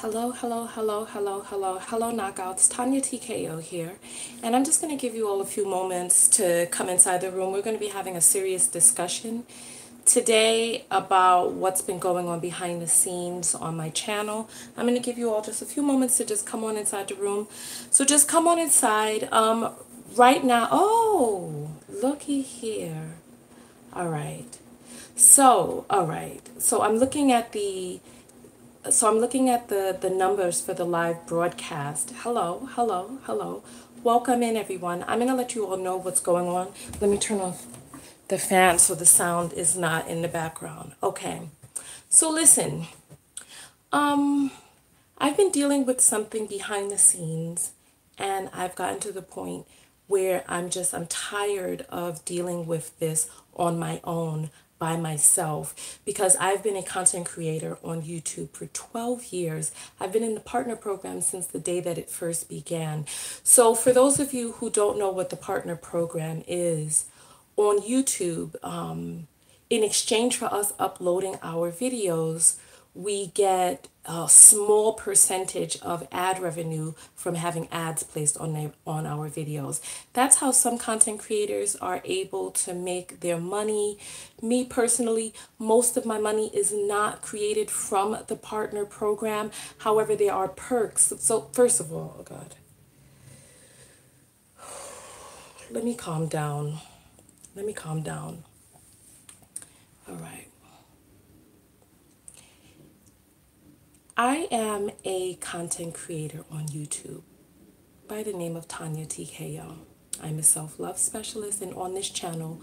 Hello, hello, hello, hello, hello, hello, knockouts. Tonya Tko here. And I'm just going to give you all a few moments to come inside the room. We're going to be having a serious discussion today about what's been going on behind the scenes on my channel. I'm going to give you all just a few moments to just come on inside the room. So just come on inside. Right now, oh, looky here. All right. All right. I'm looking at the numbers for the live broadcast. Hello, hello, hello. Welcome in, everyone. I'm going to let you all know what's going on. Let me turn off the fan so the sound is not in the background. Okay. So listen, I've been dealing with something behind the scenes, and I've gotten to the point where I'm tired of dealing with this on my own by myself, because I've been a content creator on YouTube for 12 years. I've been in the partner program since the day that it first began. So for those of you who don't know what the partner program is, on YouTube, in exchange for us uploading our videos, we get a small percentage of ad revenue from having ads placed on our videos. That's how some content creators are able to make their money. Me personally, most of my money is not created from the partner program. However, there are perks. So first of all, oh God, let me calm down. Let me calm down. All right. I am a content creator on YouTube by the name of Tonya Tko. I'm a self-love specialist, and on this channel,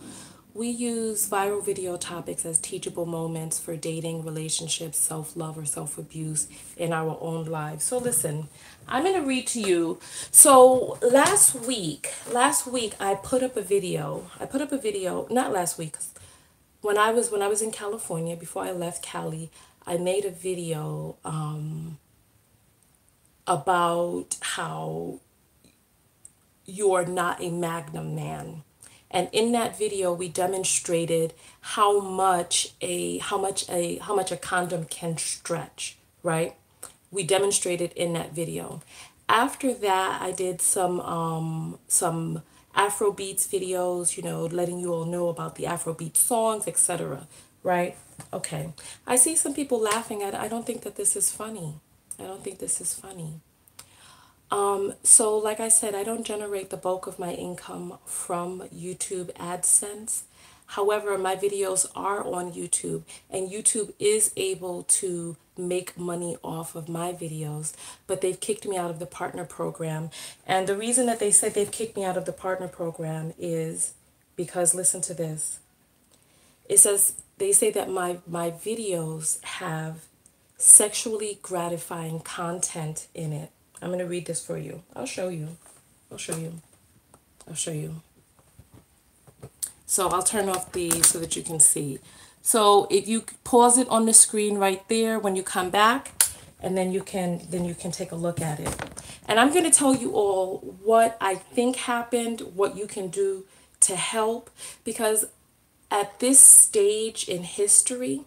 we use viral video topics as teachable moments for dating, relationships, self-love, or self-abuse in our own lives. So listen, I'm going to read to you. So last week I put up a video. Not last week, 'cause when I was in California, before I left Cali, I made a video about how you're not a magnum man. And in that video we demonstrated how much a condom can stretch, right? We demonstrated in that video. After that, I did some Afro beats videos, letting you all know about the Afrobeat songs, etc. Right? Okay. I see some people laughing at it. I don't think that this is funny. I don't think this is funny. So like I said, I don't generate the bulk of my income from YouTube AdSense. However, my videos are on YouTube, and YouTube is able to make money off of my videos, but they've kicked me out of the partner program. And the reason that they said they've kicked me out of the partner program is because, listen to this. It says, they say that my videos have sexually gratifying content in it. I'm going to read this for you. I'll show you. So I'll turn off so that you can see. So if you pause it on the screen right there when you come back, and then you can take a look at it. And I'm going to tell you all what I think happened, what you can do to help, because at this stage in history,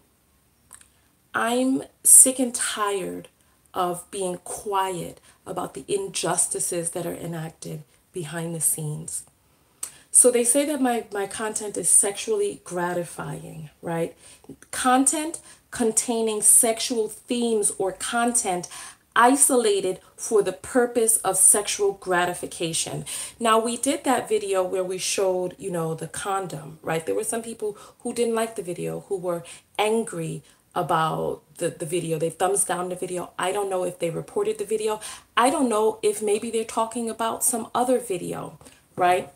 I'm sick and tired of being quiet about the injustices that are enacted behind the scenes. So they say that my content is sexually gratifying, right? Content containing sexual themes or content isolated for the purpose of sexual gratification. Now, we did that video where we showed, the condom, right? There were some people who didn't like the video, who were angry about the video. They thumbs down the video. I don't know if they reported the video. I don't know if maybe they're talking about some other video, right?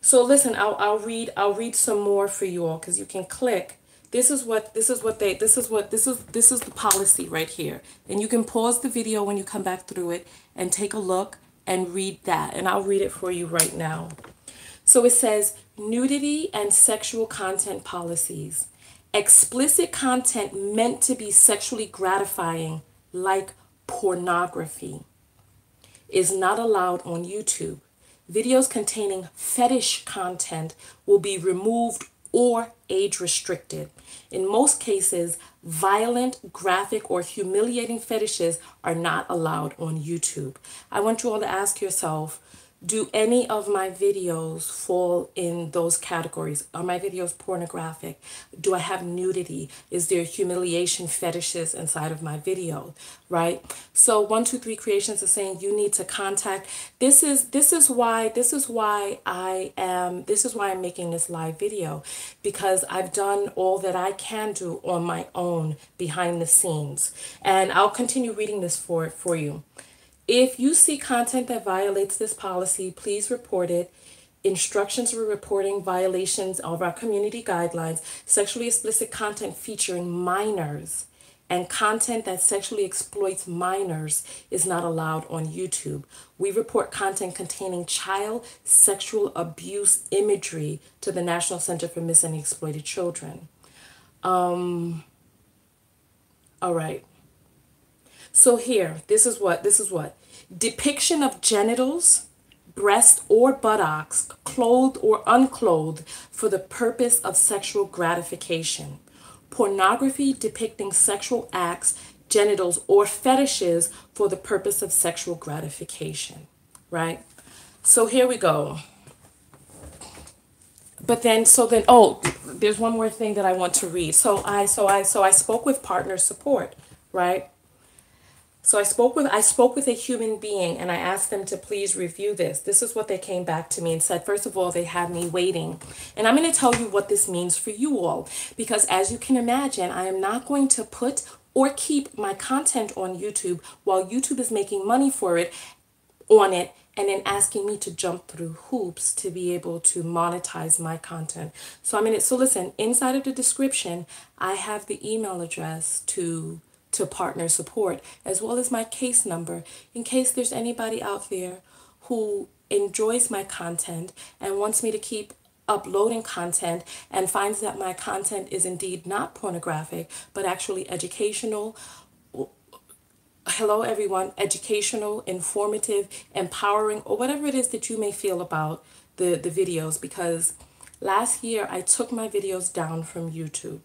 So listen, I'll read some more for you all, because you can click. This is the policy right here. And you can pause the video when you come back through it and take a look and read that. And I'll read it for you right now. So it says, nudity and sexual content policies. Explicit content meant to be sexually gratifying, like pornography, is not allowed on YouTube. Videos containing fetish content will be removed or age restricted. In most cases, violent, graphic, or humiliating fetishes are not allowed on YouTube. I want you all to ask yourself, do any of my videos fall in those categories? Are my videos pornographic? Do I have nudity? Is there humiliation fetishes inside of my video? Right? So 123 Creations is saying you need to contact. This is why I'm making this live video, because I've done all that I can do on my own behind the scenes. And I'll continue reading this for you. If you see content that violates this policy, please report it. Instructions for reporting violations of our community guidelines: sexually explicit content featuring minors and content that sexually exploits minors is not allowed on YouTube. We report content containing child sexual abuse imagery to the National Center for Missing and Exploited Children. All right. So here, this is what. Depiction of genitals, breast or buttocks, clothed or unclothed for the purpose of sexual gratification. Pornography depicting sexual acts, genitals, or fetishes for the purpose of sexual gratification. Right? So here we go. But then, oh, there's one more thing that I want to read. So I spoke with partner support, right? So I spoke with a human being, and I asked them to please review this. This is what they came back to me and said. First of all, they had me waiting. And I'm going to tell you what this means for you all, because as you can imagine, I am not going to put or keep my content on YouTube while YouTube is making money for it on it, and then asking me to jump through hoops to be able to monetize my content. So listen, inside of the description, I have the email address to partner support, as well as my case number, in case there's anybody out there who enjoys my content and wants me to keep uploading content and finds that my content is indeed not pornographic, but actually educational. Hello everyone, educational, informative, empowering, or whatever it is that you may feel about the videos, because last year I took my videos down from YouTube.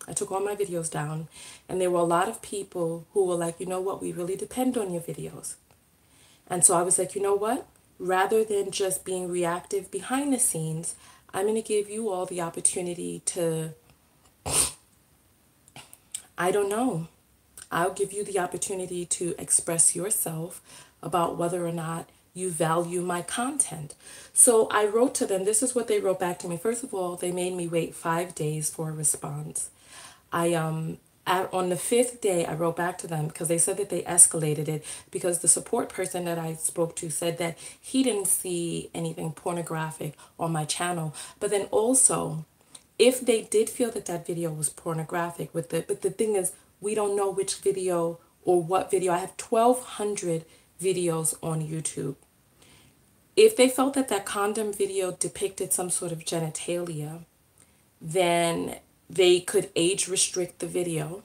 I took all my videos down, and there were a lot of people who were like, you know what, we really depend on your videos. And so I was like, you know what, rather than just being reactive behind the scenes, I'm going to give you all the opportunity to, I don't know, I'll give you the opportunity to express yourself about whether or not you value my content. So I wrote to them. This is what they wrote back to me. First of all, they made me wait 5 days for a response. On the 5th day, I wrote back to them because they said that they escalated it, because the support person that I spoke to said that he didn't see anything pornographic on my channel. But then also, if they did feel that that video was pornographic, but the thing is, we don't know which video or what video. I have 1,200 videos on YouTube. If they felt that that condom video depicted some sort of genitalia, then they could age restrict the video,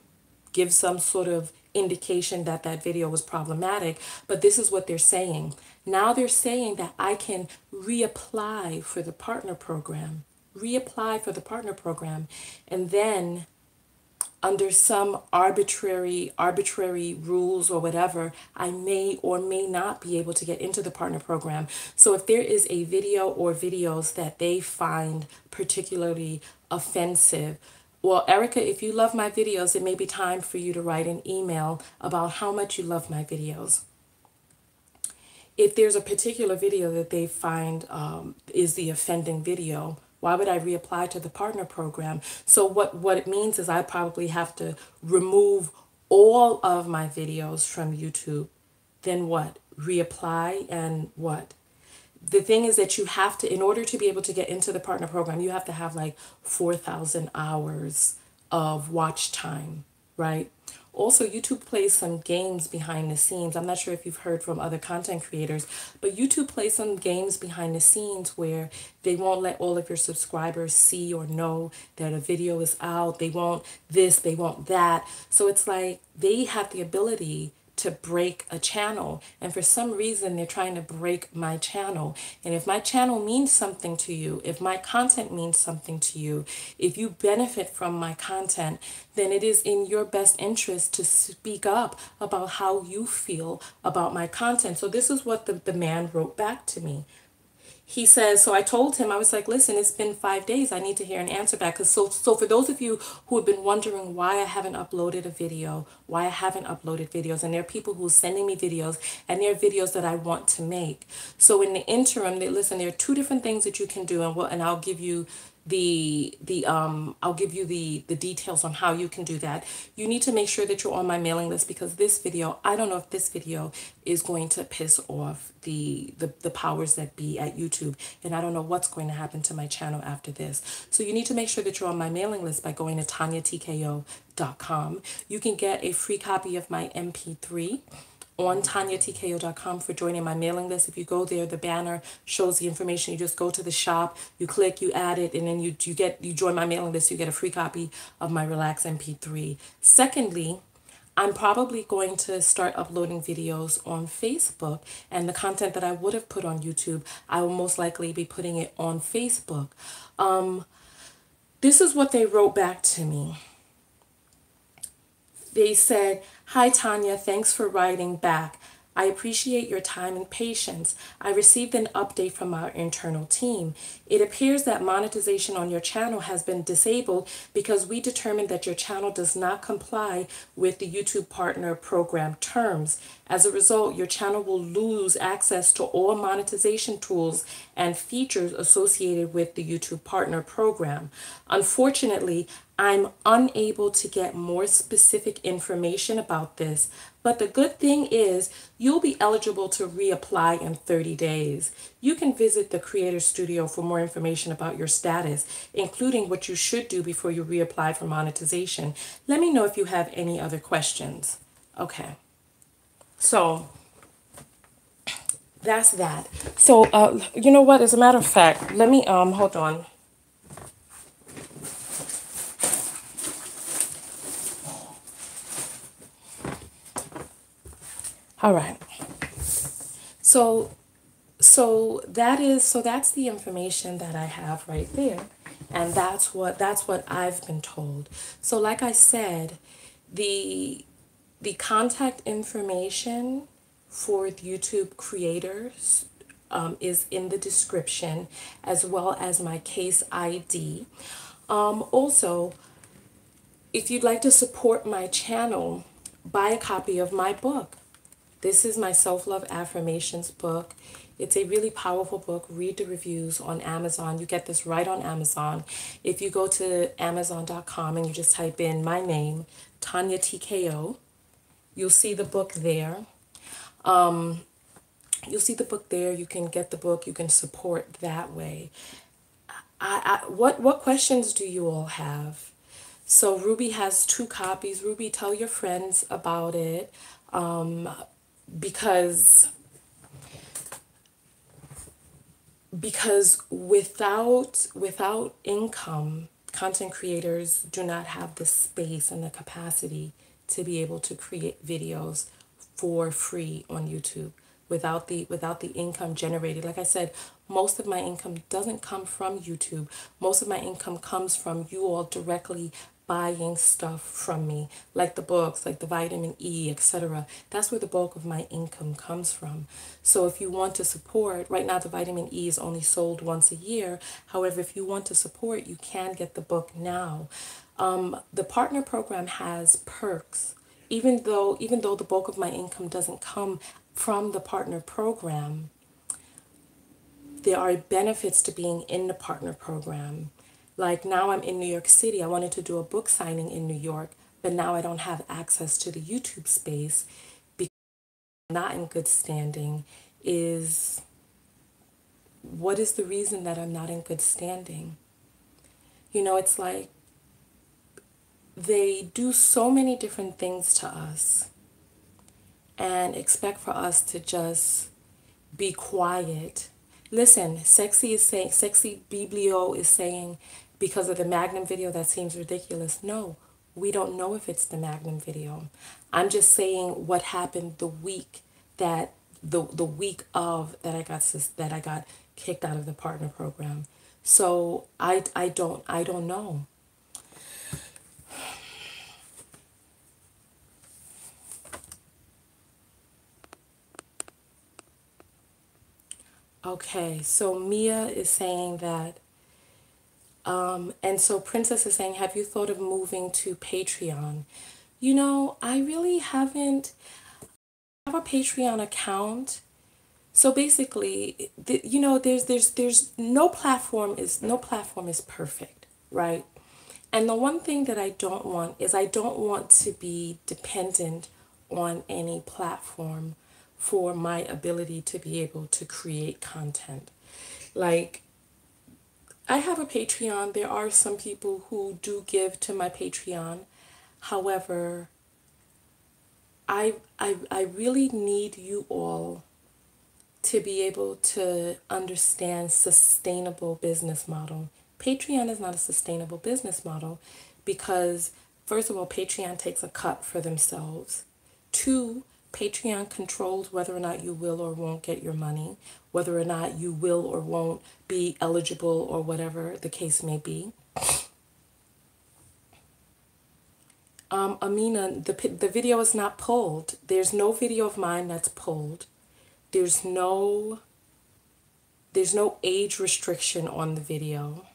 give some sort of indication that that video was problematic. But this is what they're saying. Now they're saying that I can reapply for the partner program, and then under some arbitrary rules or whatever, I may or may not be able to get into the partner program. So if there is a video or videos that they find particularly offensive, well, Erica, if you love my videos, it may be time for you to write an email about how much you love my videos. If there's a particular video that they find is the offending video, why would I reapply to the partner program? So what it means is I probably have to remove all of my videos from YouTube. Then what? Reapply and what? The thing is that you have to, in order to be able to get into the partner program, you have to have like 4,000 hours of watch time, right? Also, YouTube plays some games behind the scenes. I'm not sure if you've heard from other content creators, but YouTube plays some games behind the scenes where they won't let all of your subscribers see or know that a video is out. They won't this, they won't that. So it's like they have the ability to break a channel. And for some reason, they're trying to break my channel. And if my channel means something to you, if my content means something to you, if you benefit from my content, then it is in your best interest to speak up about how you feel about my content. So this is what the man wrote back to me. He says, so I told him, I was like, listen, it's been 5 days. I need to hear an answer back. Because so for those of you who have been wondering why I haven't uploaded a video, why I haven't uploaded videos, and there are people who are sending me videos, and there are videos that I want to make. So in the interim, listen, there are two different things that you can do, and I'll give you the details on how you can do that. You need to make sure that you're on my mailing list, because this video, I don't know if this video is going to piss off the powers that be at YouTube, and I don't know what's going to happen to my channel after this. So you need to make sure that you're on my mailing list by going to TonyaTko.com. You can get a free copy of my MP3 on TonyaTko.com for joining my mailing list. If you go there, the banner shows the information. You just go to the shop, you click, you add it, and then you join my mailing list. You get a free copy of my Relax MP3. Secondly, I'm probably going to start uploading videos on Facebook, and the content that I would have put on YouTube, I will most likely be putting it on Facebook. This is what they wrote back to me. They said, "Hi Tonya, thanks for writing back. I appreciate your time and patience. I received an update from our internal team. It appears that monetization on your channel has been disabled because we determined that your channel does not comply with the YouTube Partner Program terms. As a result, your channel will lose access to all monetization tools and features associated with the YouTube Partner Program. Unfortunately, I'm unable to get more specific information about this, but the good thing is you'll be eligible to reapply in 30 days. You can visit the Creator Studio for more information about your status, including what you should do before you reapply for monetization. Let me know if you have any other questions." Okay, so that's that. So, you know what? As a matter of fact, let me, hold on. All right. That's the information that I have right there. And that's what I've been told. So like I said, the contact information for YouTube creators is in the description, as well as my case ID. Also, if you'd like to support my channel, buy a copy of my book. This is my self-love affirmations book. It's a really powerful book. Read the reviews on Amazon. You get this right on Amazon. If you go to Amazon.com and you just type in my name, Tonya Tko, you'll see the book there. You'll see the book there. You can get the book. You can support that way. What questions do you all have? So Ruby has 2 copies. Ruby, tell your friends about it. Because without income, content creators do not have the space and the capacity to be able to create videos for free on YouTube without the income generated. Like I said, most of my income doesn't come from YouTube. Most of my income comes from you all directly buying stuff from me, like the books, like the vitamin E, etc. That's where the bulk of my income comes from. So if you want to support, right now the vitamin E is only sold once a year. However, if you want to support, you can get the book now. The partner program has perks. Even though the bulk of my income doesn't come from the partner program, there are benefits to being in the partner program. Like now I'm in New York City. I wanted to do a book signing in New York, but now I don't have access to the YouTube space because I'm not in good standing. What is the reason that I'm not in good standing? You know, it's like they do so many different things to us and expect for us to just be quiet. Listen, Sexy Biblio is saying, because of the Magnum video, that seems ridiculous. No, We don't know if it's the Magnum video. I'm just saying what happened the week that the week of that I got kicked out of the partner program. So I don't know. Okay, so Mia is saying that, and so Princess is saying, have you thought of moving to Patreon? You know, I really haven't. I have a Patreon account. So basically, you know, there's no platform is perfect, right? And the one thing that I don't want is I don't want to be dependent on any platform for my ability to be able to create content. Like, I have a Patreon. There are some people who do give to my Patreon. However, I really need you all to be able to understand sustainable business model. Patreon is not a sustainable business model because, first of all, Patreon takes a cut for themselves. Two, Patreon controls whether or not you will or won't get your money, whether or not you will or won't be eligible or whatever the case may be. Amina, the video is not pulled. There's no video of mine that's pulled. There's no age restriction on the video.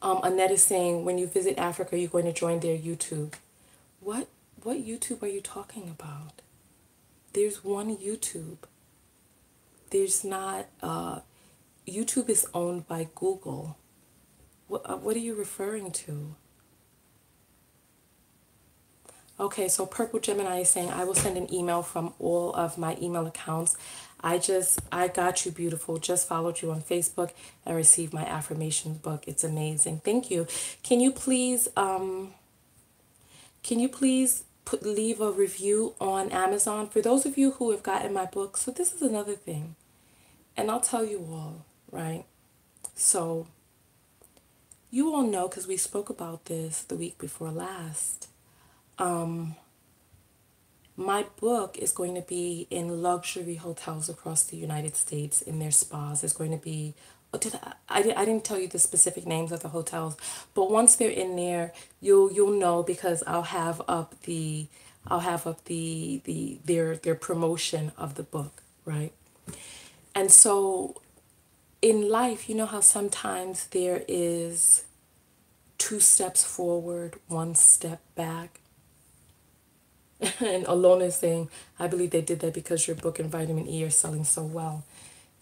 Annette is saying, when you visit Africa, you're going to join their YouTube. What YouTube are you talking about? There's one YouTube. There's not, YouTube is owned by Google. What are you referring to? Okay, so Purple Gemini is saying, I will send an email from all of my email accounts. I got you, beautiful. Just followed you on Facebook and received my affirmation book. It's amazing. Thank you. Can you please, leave a review on Amazon for those of you who have gotten my book? So this is another thing, and I'll tell you all, right? So you all know, because we spoke about this the week before last, my book is going to be in luxury hotels across the United States in their spas. It's going to be, I didn't tell you the specific names of the hotels, but once they're in there, you'll know, because I'll have up their promotion of the book, right? And so in life, you know how sometimes there is 2 steps forward, 1 step back. And Alona is saying, I believe they did that because your book and vitamin E are selling so well.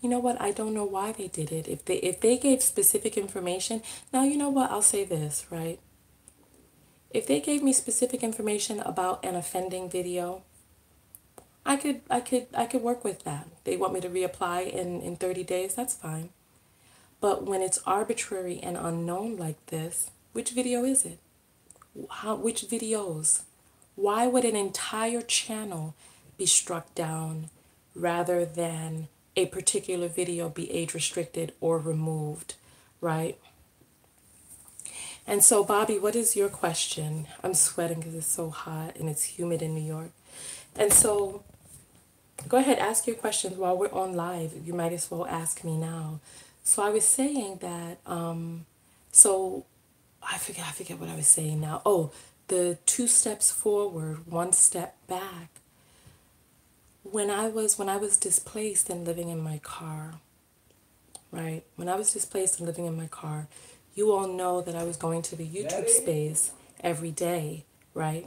You know what? I don't know why they did it. If they gave specific information, now you know what? I'll say this, right? If they gave me specific information about an offending video, I could work with that. They want me to reapply in 30 days, that's fine. But when it's arbitrary and unknown like this, which video is it? Which videos? Why would an entire channel be struck down rather than a particular video be age restricted or removed, right? And so, Bobby, what is your question? I'm sweating because it's so hot and it's humid in New York. And so, go ahead, ask your questions while we're on live. You might as well ask me now. So I was saying that, so I forget what I was saying now. Oh, the 2 steps forward, 1 step back. When I was displaced and living in my car, right? When I was displaced and living in my car, you all know that I was going to the YouTube space every day, right?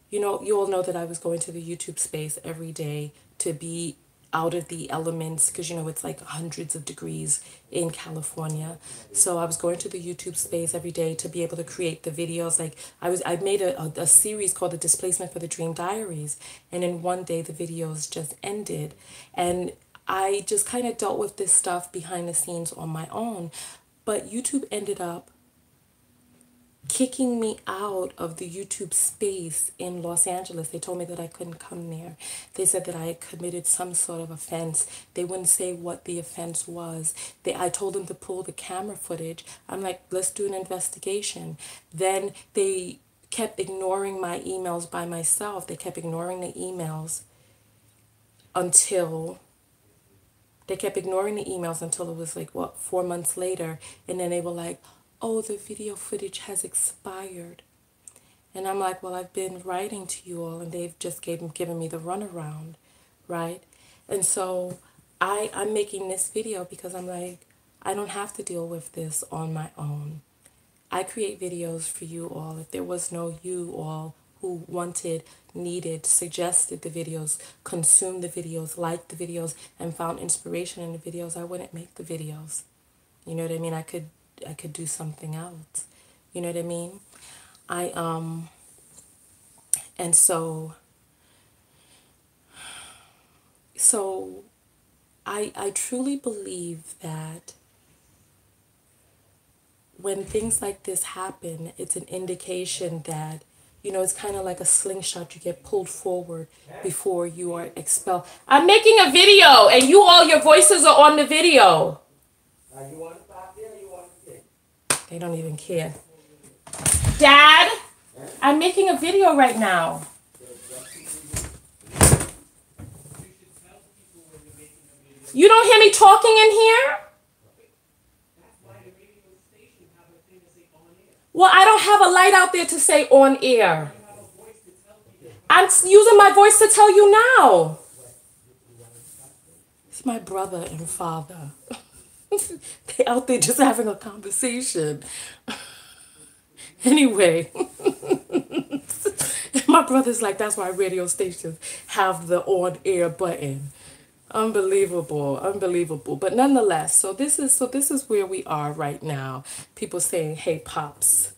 You know, you all know that I was going to the YouTube space every day to be out of the elements, because you know it's like hundreds of degrees in California. So I was going to the YouTube space every day to be able to create the videos. Like I made a series called The Displacement for the Dream Diaries, and in one day the videos just ended, and I just kind of dealt with this stuff behind the scenes on my own. But YouTube ended up kicking me out of the YouTube space in Los Angeles. They told me that I couldn't come there. They said that I had committed some sort of offense. They wouldn't say what the offense was. I told them to pull the camera footage. I'm like, let's do an investigation. Then they kept ignoring my emails by myself. They kept ignoring the emails until it was like, what, 4 months later. And then they were like, oh, the video footage has expired. And I'm like, well, I've been writing to you all and they've just given me the runaround, right? And so I'm making this video because I'm like, I don't have to deal with this on my own. I create videos for you all. If there was no you all who wanted, needed, suggested the videos, consumed the videos, liked the videos, and found inspiration in the videos, I wouldn't make the videos. You know what I mean? I could do something else. You know what I mean? And so I truly believe that when things like this happen, it's an indication that, it's kind of like a slingshot. You get pulled forward before you are expelled. I'm making a video and your voices are on the video. You want to stop there or you want to sit? They don't even care. Dad, I'm making a video right now. You don't hear me talking in here? Well, I don't have a light out there to say on air. I'm using my voice to tell you now. It's my brother and father. They out there just having a conversation. Anyway. My brother's like, that's why radio stations have the on air button. Unbelievable, unbelievable. But nonetheless, so this is where we are right now. People saying, hey, Pops,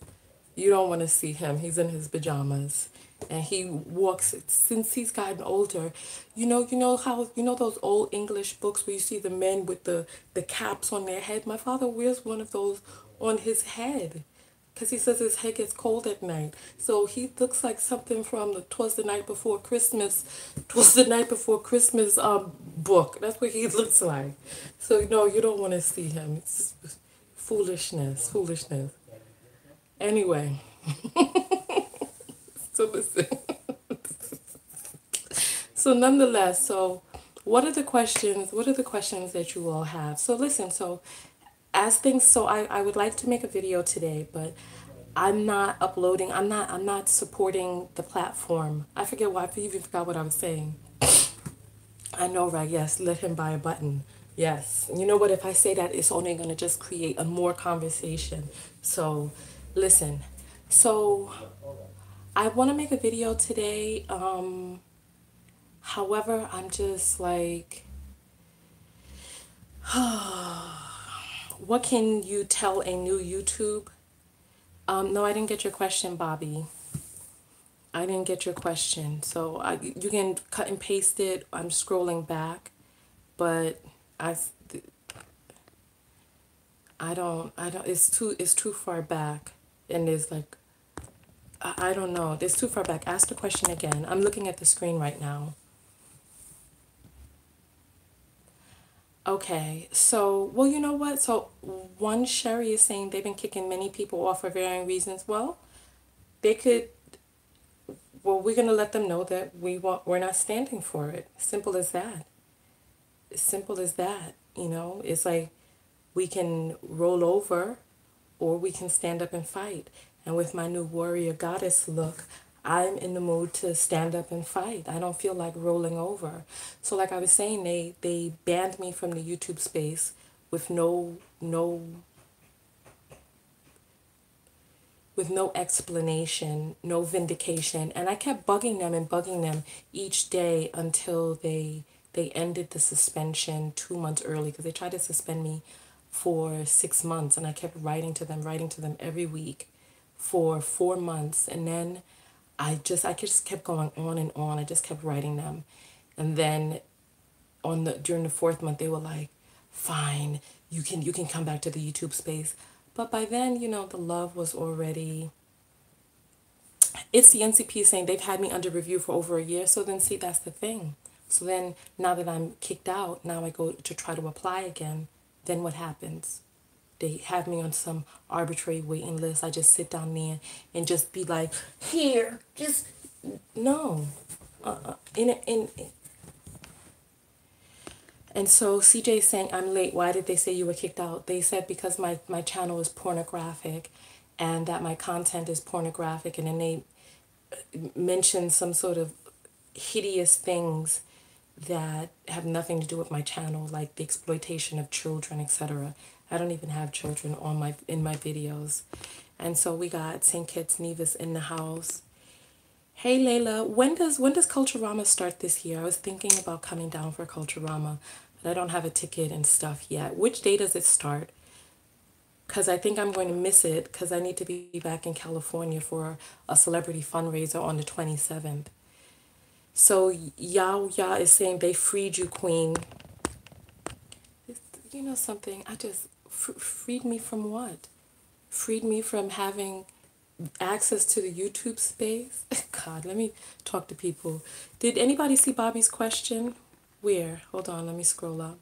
you don't want to see him. He's in his pajamas. And he walks, since he's gotten older, you know those old English books where you see the men with the caps on their head? My father wears one of those on his head. Because he says his head gets cold at night. So he looks like something from the 'Twas the Night Before Christmas book. That's what he looks like. So, no, you don't want to see him. It's foolishness. Anyway. So listen. So nonetheless, so what are the questions that you all have? So listen, I would like to make a video today, but I'm not uploading. I'm not supporting the platform. I forget why. I even forgot what I was saying. I know, right? Yes, let him buy a button. Yes. You know what? If I say that, it's only going to just create a more conversation. So listen. So I want to make a video today. However, I'm just like, what can you tell a new YouTube? No, I didn't get your question, Bobby. I didn't get your question. So you can cut and paste it. I'm scrolling back, but I don't, it's too far back. And there's like, I don't know. It's too far back. Ask the question again. I'm looking at the screen right now. Okay, so, well, you know what? So, one Sherry is saying they've been kicking many people off for varying reasons. Well, we're going to let them know that we're not standing for it. Simple as that. Simple as that, It's like we can roll over or we can stand up and fight. And with my new warrior goddess look, I'm in the mood to stand up and fight. I don't feel like rolling over. So like I was saying, they banned me from the YouTube space with no explanation, no vindication. And I kept bugging them each day until they ended the suspension 2 months early, because they tried to suspend me for 6 months, and I kept writing to them every week for 4 months. And then I just kept going on and on. I just kept writing them. And then during the 4th month, they were like, fine, you can come back to the YouTube space. But by then, the love was already It's the NCP saying they've had me under review for over a year. So then, see, that's the thing. So then, now that I'm kicked out, now I go to try to apply again. Then what happens? They have me on some arbitrary waiting list. I just sit down there and just be like, here, just no. In And so CJ is saying, I'm late. Why did they say you were kicked out? They said because my channel is pornographic and that my content is pornographic. And then they mentioned some sort of hideous things that have nothing to do with my channel, like the exploitation of children, etc. I don't even have children on in my videos. And so we got St. Kitts Nevis in the house. Hey Layla, when does Culturama start this year? I was thinking about coming down for Culturama, but I don't have a ticket and stuff yet. Which day does it start? Because I think I'm going to miss it because I need to be back in California for a celebrity fundraiser on the 27th. So Yao Ya is saying they freed you, Queen. You know something? I just freed me from what? Freed me from having access to the YouTube space. God, let me talk to people. Did anybody see Bobby's question? Where? Hold on, let me scroll up.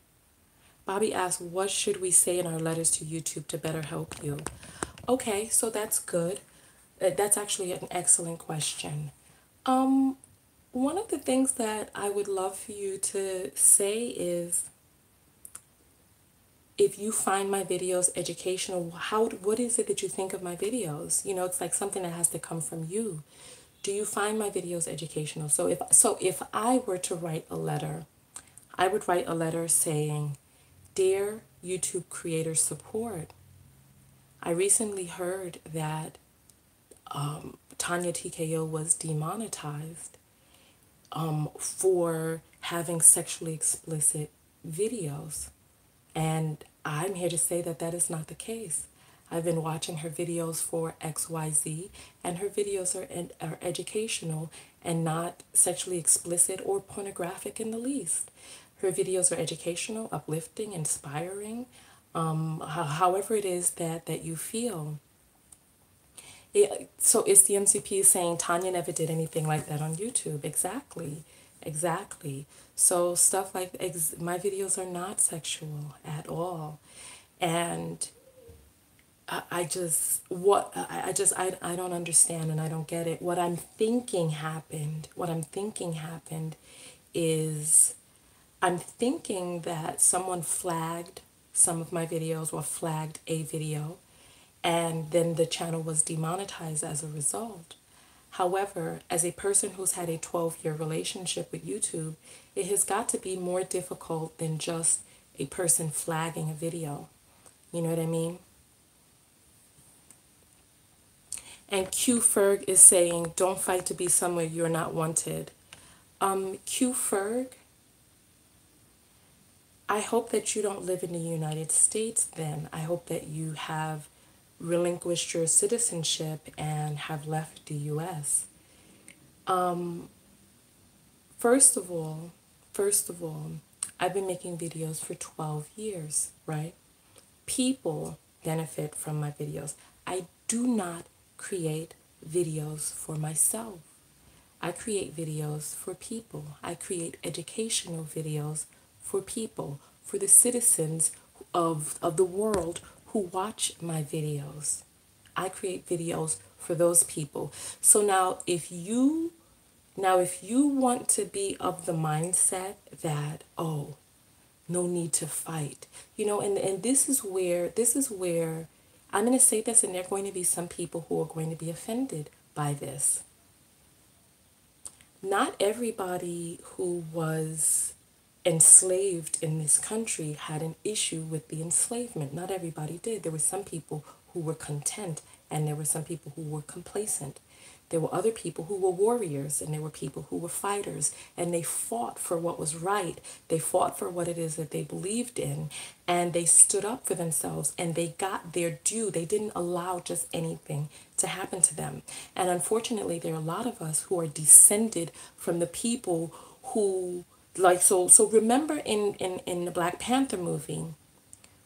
Bobby asked, what should we say in our letters to YouTube to better help you? Okay, so that's good. That's actually an excellent question. One of the things that I would love for you to say is, if you find my videos educational, what is it that you think of my videos? You know, it's like something that has to come from you. Do you find my videos educational? So if I were to write a letter, I would write a letter saying, Dear YouTube creator support, I recently heard that Tonya Tko was demonetized for having sexually explicit videos. And I'm here to say that that is not the case. I've been watching her videos for XYZ, and her videos are educational and not sexually explicit or pornographic in the least. Her videos are educational, uplifting, inspiring, however it is that you feel. So it's the MCP saying Tanya never did anything like that on YouTube. Exactly. Exactly. So stuff like my videos are not sexual at all. And I don't understand and I don't get it. What I'm thinking happened is I'm thinking that someone flagged some of my videos or flagged a video, and then the channel was demonetized as a result. However, as a person who's had a 12-year relationship with YouTube, it has got to be more difficult than just a person flagging a video. You know what I mean? And Q Ferg is saying, don't fight to be somewhere you're not wanted. Q Ferg, I hope that you don't live in the United States then. I hope that you have relinquished your citizenship and have left the US. First of all, I've been making videos for 12 years, right? People benefit from my videos. I do not create videos for myself. I create videos for people. I create educational videos for people, for the citizens of the world who watch my videos. I create videos for those people. So if you want to be of the mindset that, oh, no need to fight, and this is where I'm going to say this, and there are going to be some people who are going to be offended by this. Not everybody who was enslaved in this country had an issue with the enslavement. Not everybody did. There were some people who were content, and there were some people who were complacent. There were other people who were warriors, and there were people who were fighters, and they fought for what was right. They fought for what it is that they believed in, and they stood up for themselves, and they got their due. They didn't allow just anything to happen to them. And unfortunately, there are a lot of us who are descended from the people who, like, so remember in the Black Panther movie,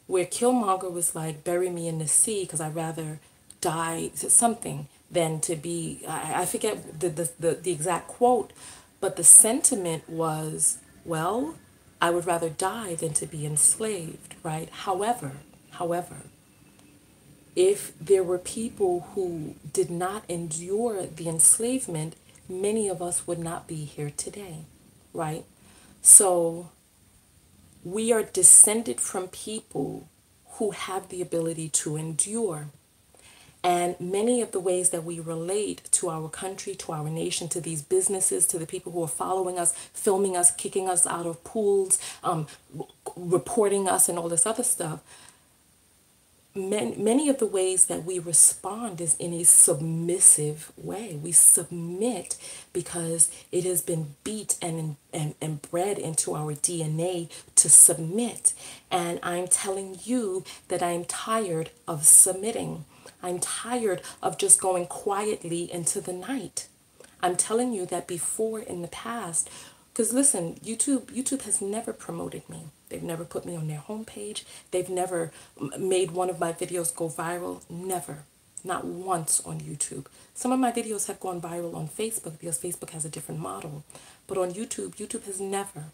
where Killmonger was like, bury me in the sea because I'd rather die, something. than to be, I forget the exact quote, but the sentiment was, well, I would rather die than to be enslaved, right? However, if there were people who did not endure the enslavement, many of us would not be here today, right? So we are descended from people who have the ability to endure. And many of the ways that we relate to our country, to our nation, to these businesses, to the people who are following us, filming us, kicking us out of pools, reporting us, and all this other stuff, many of the ways that we respond is in a submissive way. We submit because it has been beat and bred into our DNA to submit. And I'm telling you that I'm tired of submitting. I'm tired of just going quietly into the night. I'm telling you that before in the past, because listen, YouTube has never promoted me. They've never put me on their homepage. They've never made one of my videos go viral. Never. Not once on YouTube. Some of my videos have gone viral on Facebook because Facebook has a different model. But on YouTube, YouTube has never,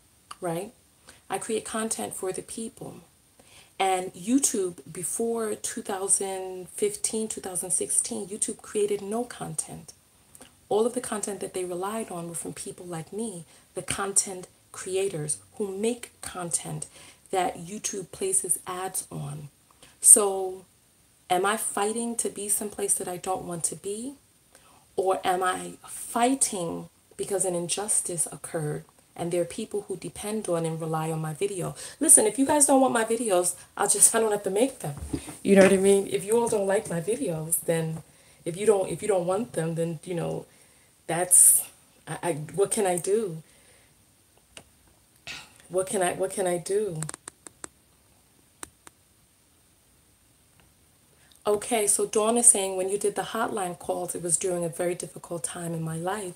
right? I create content for the people. And YouTube, before 2015, 2016, YouTube created no content. All of the content that they relied on were from people like me, the content creators who make content that YouTube places ads on. So am I fighting to be someplace that I don't want to be? Or am I fighting because an injustice occurred and there are people who depend on and rely on my video? Listen, if you guys don't want my videos, I don't have to make them. You know what I mean? If you all don't like my videos, then if you don't want them, then that's what can I do? What can I do? Okay, so Dawn is saying when you did the hotline calls, it was during a very difficult time in my life,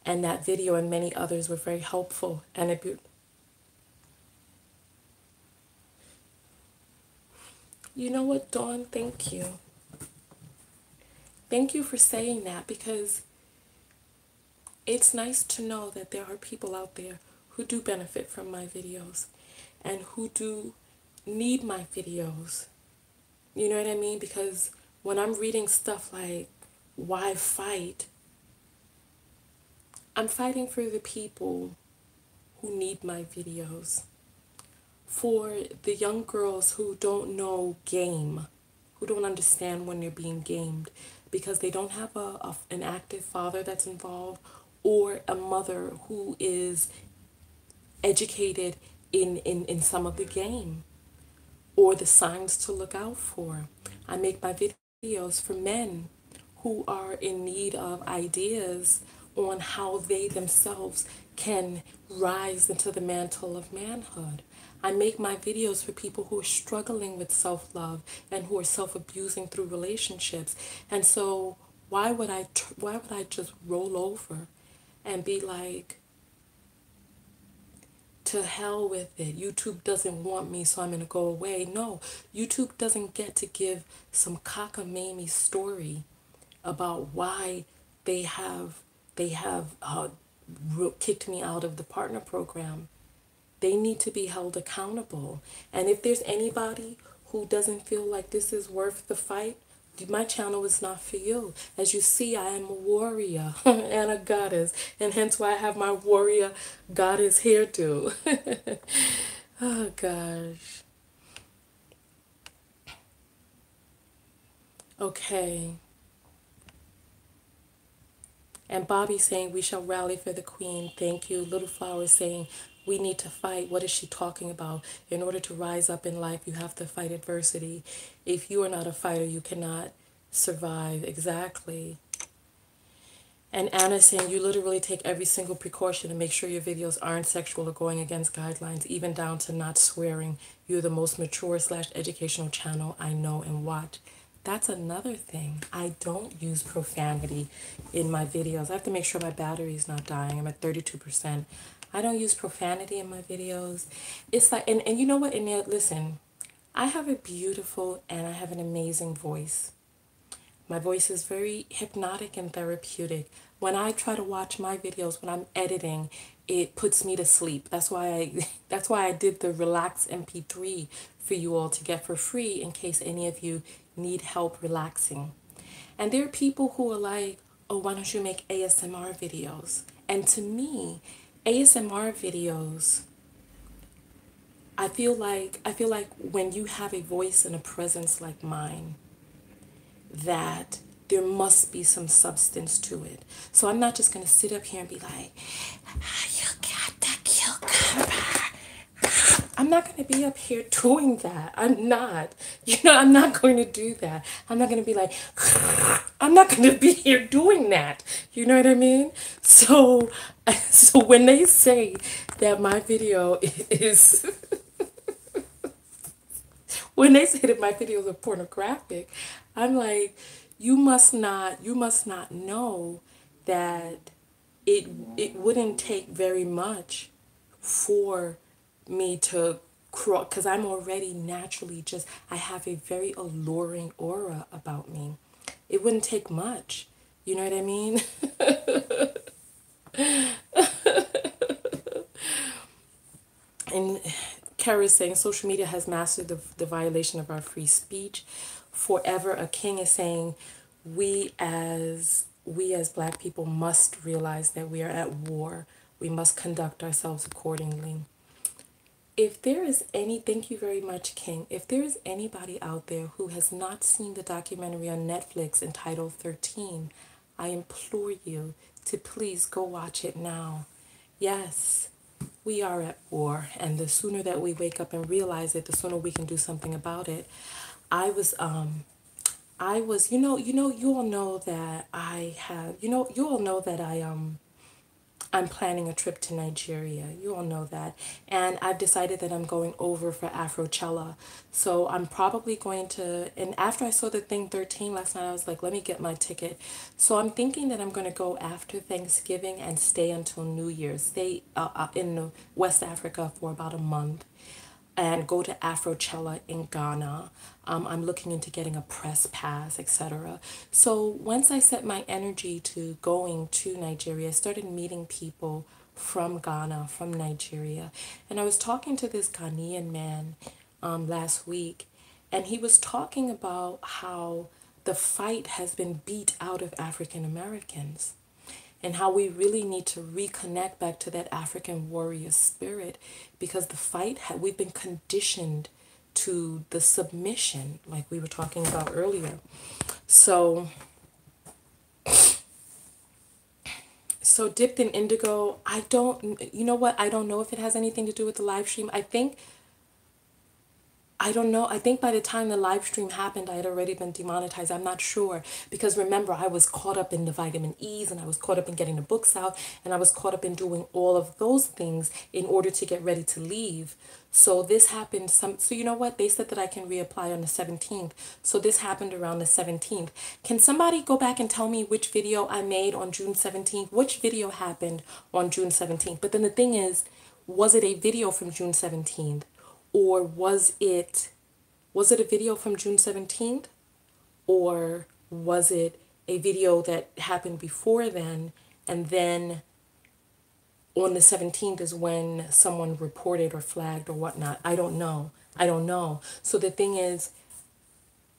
and that video and many others were very helpful. And you know what, Dawn? Thank you. Thank you for saying that, because it's nice to know that there are people out there who do benefit from my videos and who do need my videos. You know what I mean? Because when I'm reading stuff like, why fight? I'm fighting for the people who need my videos. For the young girls who don't know game, who don't understand when they're being gamed because they don't have an active father that's involved, or a mother who is educated in some of the game, or the signs to look out for. I make my videos for men who are in need of ideas on how they themselves can rise into the mantle of manhood. I make my videos for people who are struggling with self-love and who are self-abusing through relationships. And so why would I just roll over and be like, to hell with it, YouTube doesn't want me, so I'm going to go away? No, YouTube doesn't get to give some cockamamie story about why they have kicked me out of the partner program. They need to be held accountable. And if there's anybody who doesn't feel like this is worth the fight, my channel is not for you. As you see, I am a warrior and a goddess, and hence why I have my warrior goddess hairdo. Oh gosh. Okay. And Bobby saying, we shall rally for the queen. Thank you. Little Flower saying, we need to fight. What is she talking about? In order to rise up in life, you have to fight adversity. If you are not a fighter, you cannot survive. Exactly. And Anna saying, you literally take every single precaution to make sure your videos aren't sexual or going against guidelines, even down to not swearing. You're the most mature / educational channel I know and watch. That's another thing. I don't use profanity in my videos. I have to make sure my battery is not dying. I'm at 32%. I don't use profanity in my videos. It's like, and you know what? And listen, I have a beautiful and I have an amazing voice. My voice is very hypnotic and therapeutic. When I try to watch my videos when I'm editing, it puts me to sleep. That's why I that's why I did the relax MP3 for you all to get for free in case any of you need help relaxing. And there are people who are like, "Oh, why don't you make ASMR videos?" And to me, ASMR videos, I feel like when you have a voice and a presence like mine, that there must be some substance to it. So I'm not just going to sit up here and be like, "Ah, you got the cucumber." I'm not going to be up here doing that. I'm not. I'm not going to do that. I'm not going to be like, I'm not going to be here doing that. You know what I mean? So, so when they say that my video is, when they say that my videos are pornographic, I'm like, you must not know that it wouldn't take very much for me to cross, because I'm already naturally just, I have a very alluring aura about me. It wouldn't take much. You know what I mean? And Kara is saying social media has mastered the violation of our free speech. Forever a King is saying we as black people must realize that we are at war. We must conduct ourselves accordingly. If there is any, thank you very much, King. If there is anybody out there who has not seen the documentary on Netflix entitled 13, I implore you to please go watch it now. Yes, we are at war, and the sooner that we wake up and realize it, the sooner we can do something about it. You all know that you all know that I'm planning a trip to Nigeria. You all know that. And I've decided that I'm going over for Afrochella. So I'm probably going to, and after I saw the thing 13 last night, I was like, let me get my ticket. So I'm thinking that I'm going to go after Thanksgiving and stay until New Year's. Stay in West Africa for about a month and go to Afrochella in Ghana. I'm looking into getting a press pass, etc. So once I set my energy to going to Nigeria, I started meeting people from Ghana, from Nigeria. And I was talking to this Ghanaian man last week, and he was talking about how the fight has been beat out of African Americans and how we really need to reconnect back to that African warrior spirit, because the fight, we've been conditioned to the submission, like we were talking about earlier. So, so dipped in indigo, you know what? I don't know if it has anything to do with the live stream. I don't know. I think by the time the live stream happened, I had already been demonetized. I'm not sure. Because remember, I was caught up in the vitamin E's, and I was caught up in getting the books out, and I was caught up in doing all of those things in order to get ready to leave. So this happened so you know what? They said that I can reapply on the 17th. So this happened around the 17th. Can somebody go back and tell me which video I made on June 17th? Which video happened on June 17th? But then the thing is, was it a video from June 17th? Or was it a video from June 17th? Or was it a video that happened before then, and then on the 17th is when someone reported or flagged or whatnot? I don't know. I don't know. So the thing is,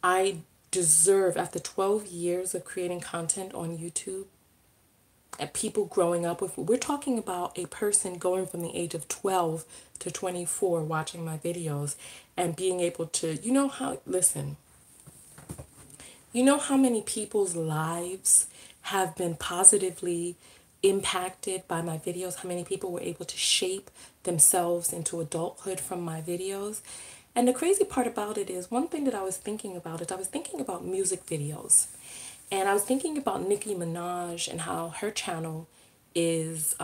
I deserve, after 12 years of creating content on YouTube, and people growing up with, we're talking about a person going from the age of 12 to 24 watching my videos and being able to, you know how many people's lives have been positively impacted by my videos, how many people were able to shape themselves into adulthood from my videos. And the crazy part about it is, one thing that I was thinking about is I was thinking about music videos. And I was thinking about Nicki Minaj and how her channel is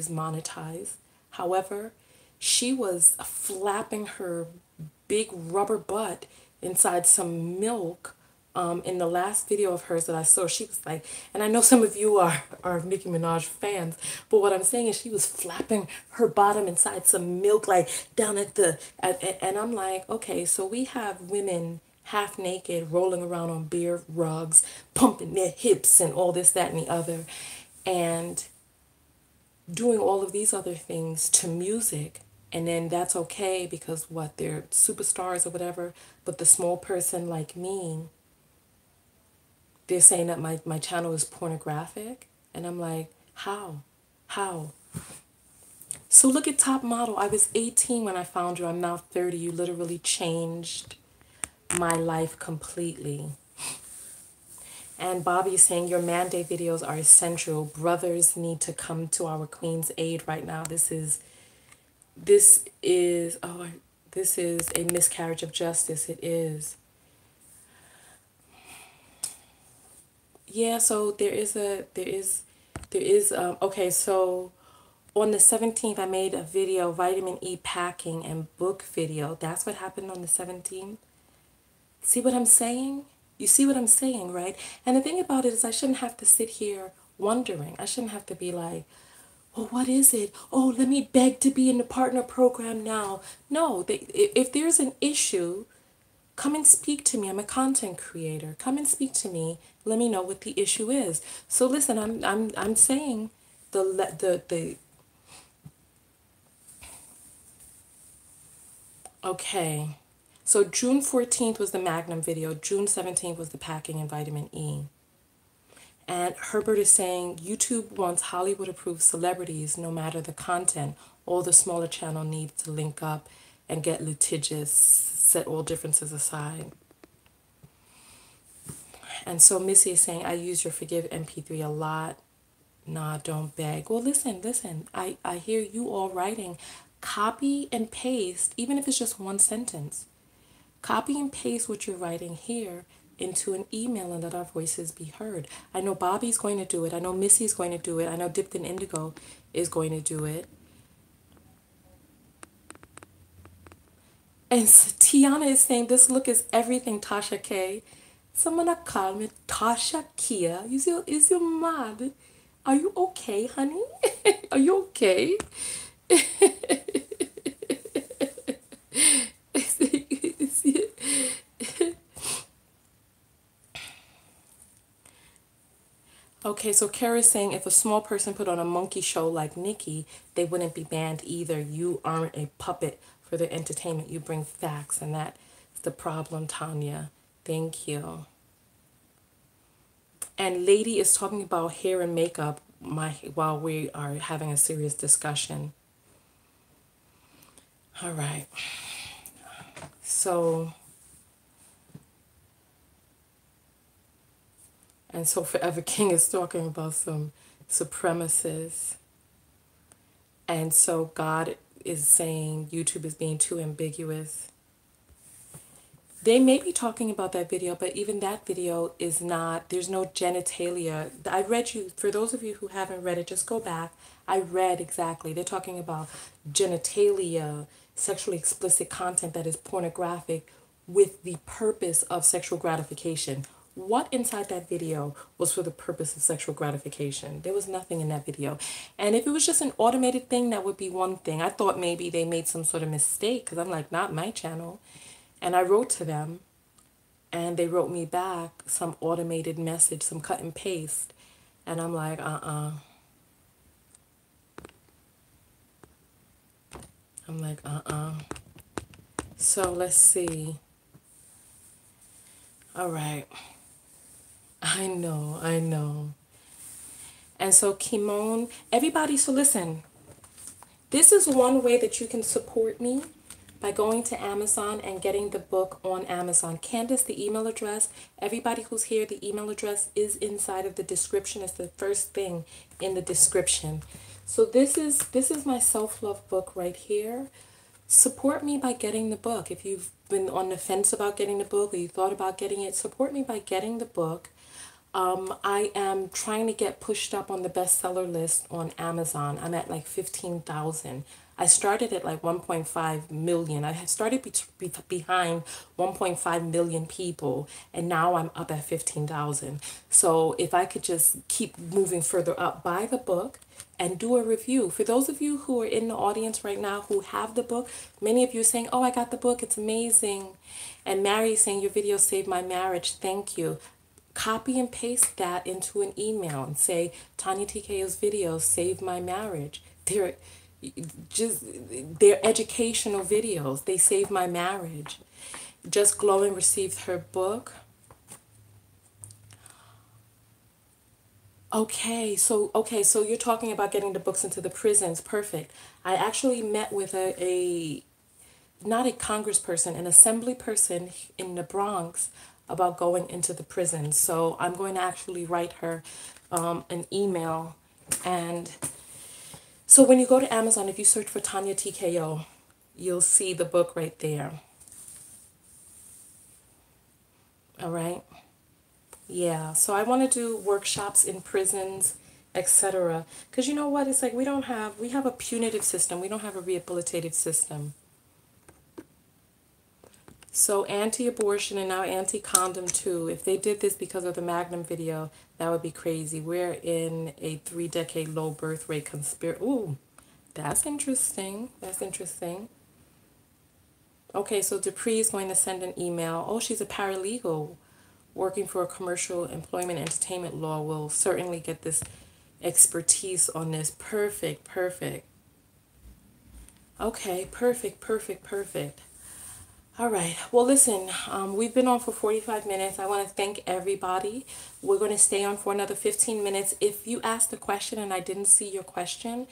monetized. However, she was flapping her big rubber butt inside some milk in the last video of hers that I saw. She was like, and I know some of you are Nicki Minaj fans, but what I'm saying is she was flapping her bottom inside some milk, like down at and I'm like, okay, so we have women half naked, rolling around on beer rugs, pumping their hips and all this, that, and the other, and doing all of these other things to music. And then that's okay because what, they're superstars or whatever. But the small person like me, they're saying that my channel is pornographic. And I'm like, how? How? So look at Top Model. I was 18 when I found you. I'm now 30. You literally changed my life completely. And Bobby is saying your mandate videos are essential. Brothers need to come to our queen's aid right now. This is this is a miscarriage of justice. It is. Yeah, so okay, so on the 17th I made a video, vitamin E packing and book video. That's what happened on the 17th. See what I'm saying? You see what I'm saying, right? And the thing about it is I shouldn't have to sit here wondering. I shouldn't have to be like, well, what is it? Oh, let me beg to be in the partner program now. No, if there's an issue, come and speak to me. I'm a content creator. Come and speak to me. Let me know what the issue is. So listen, I'm saying the okay. So June 14th was the Magnum video. June 17th was the packing and vitamin E. And Herbert is saying YouTube wants Hollywood approved celebrities no matter the content. All the smaller channel needs to link up and get litigious, set all differences aside. And so Missy is saying, I use your Forgive MP3 a lot. Nah, don't beg. Well, listen. I hear you all writing. Copy and paste, even if it's just one sentence. Copy and paste what you're writing here into an email and let our voices be heard. I know Bobby's going to do it. I know Missy's going to do it. I know Dipped in Indigo is going to do it. And so Tiana is saying, this look is everything, Tasha K. Someone call me Tasha Kia. Is you mad? Are you okay, honey? Are you okay? Okay, so Kara's saying if a small person put on a monkey show like Nikki, they wouldn't be banned either. You aren't a puppet for their entertainment. You bring facts, and that's the problem, Tonya. Thank you. And Lady is talking about hair and makeup while we are having a serious discussion. All right. So, and so Forever King is talking about some supremacists. And so God is saying YouTube is being too ambiguous. They may be talking about that video, but even that video is not, there's no genitalia. I read you, for those of you who haven't read it, just go back. I read exactly. They're talking about genitalia, sexually explicit content that is pornographic with the purpose of sexual gratification. What inside that video was for the purpose of sexual gratification? There was nothing in that video. And if it was just an automated thing, that would be one thing. I thought maybe they made some sort of mistake because I'm like, not my channel. And I wrote to them and they wrote me back some automated message, some cut and paste. And I'm like, I'm like, So let's see. All right. I know. And so Kimon, everybody, so listen. This is one way that you can support me, by going to Amazon and getting the book on Amazon. Candace, the email address, everybody who's here, the email address is inside of the description. It's the first thing in the description. So this is my self-love book right here. Support me by getting the book. If you've been on the fence about getting the book or you thought about getting it, support me by getting the book. I am trying to get pushed up on the bestseller list on Amazon. I'm at like 15,000. I started at like 1.5 million. I had started behind 1.5 million people, and now I'm up at 15,000. So if I could just keep moving further up, buy the book and do a review. For those of you who are in the audience right now who have the book, many of you saying, "Oh, I got the book, it's amazing." And Mary saying, "Your video saved my marriage, thank you." Copy and paste that into an email and say, Tonya TKO's videos saved my marriage. They're just, they're educational videos. They saved my marriage. Just Glowing received her book. Okay, so you're talking about getting the books into the prisons. Perfect. I actually met with a not a congressperson, an assembly person in the Bronx about going into the prison. So I'm going to actually write her an email. And so when you go to Amazon, if you search for Tonya TKO, you'll see the book right there. All right. Yeah. So I want to do workshops in prisons, etc. Because you know what? It's like we have a punitive system. We don't have a rehabilitative system. So anti-abortion and now anti-condom too. If they did this because of the Magnum video, that would be crazy. We're in a 3-decade low birth rate conspiracy. Ooh, that's interesting. That's interesting. Okay, so Dupree is going to send an email. Oh, she's a paralegal working for a commercial employment entertainment law. Will certainly get this expertise on this. Perfect, perfect. Okay, perfect, perfect, perfect. All right. Well, listen, we've been on for 45 minutes. I want to thank everybody. We're going to stay on for another 15 minutes. If you asked a question and I didn't see your question,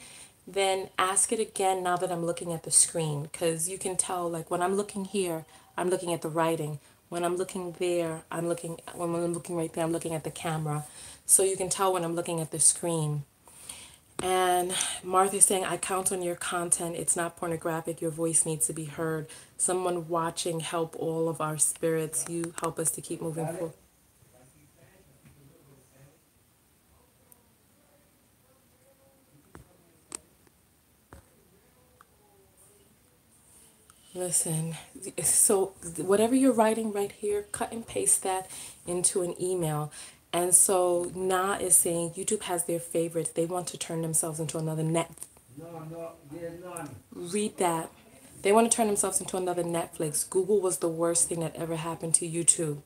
then ask it again now that I'm looking at the screen. Because you can tell, like, when I'm looking here, I'm looking at the writing. When I'm looking there, when I'm looking right there, I'm looking at the camera. So you can tell when I'm looking at the screen. And Martha's saying, I count on your content. It's not pornographic. Your voice needs to be heard. Someone watching help all of our spirits. You help us to keep moving forward. Listen, so whatever you're writing right here, cut and paste that into an email. And so Na is saying YouTube has their favorites. They want to turn themselves into another net. No, there's none. Read that. They want to turn themselves into another Netflix. Google was the worst thing that ever happened to YouTube.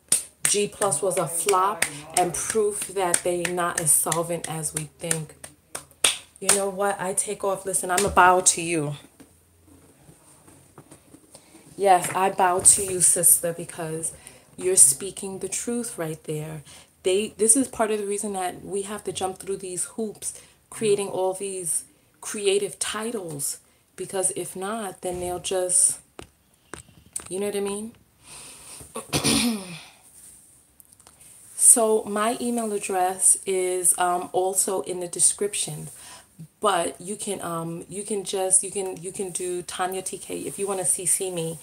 G Plus was a flop and proof that they not as solvent as we think. You know what? I take off. Listen, I'm a bow to you. Yes, I bow to you, sister, because you're speaking the truth right there. This is part of the reason that we have to jump through these hoops, creating all these creative titles, because if not, then they'll just, you know what I mean? So my email address is also in the description, but you can you can do Tonya TK if you want to CC me.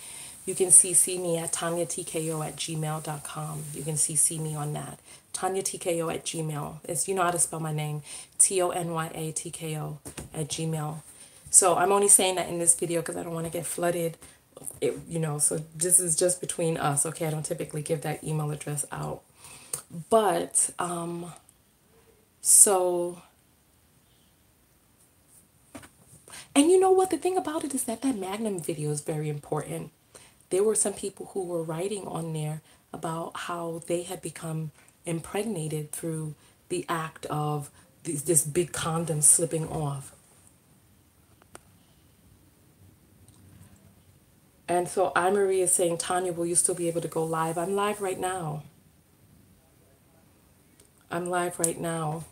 You can CC me at tonyatko@gmail.com. You can CC me on that. tonyatko@gmail. It's, you know how to spell my name. TONYATKO@gmail. So I'm only saying that in this video because I don't want to get flooded. So this is just between us, okay? I don't typically give that email address out. But so, and you know what, the thing about it is that Magnum video is very important. There were some people who were writing on there about how they had become impregnated through the act of this big condom slipping off. And so Marie is saying, Tonya, will you still be able to go live? I'm live right now. I'm live right now.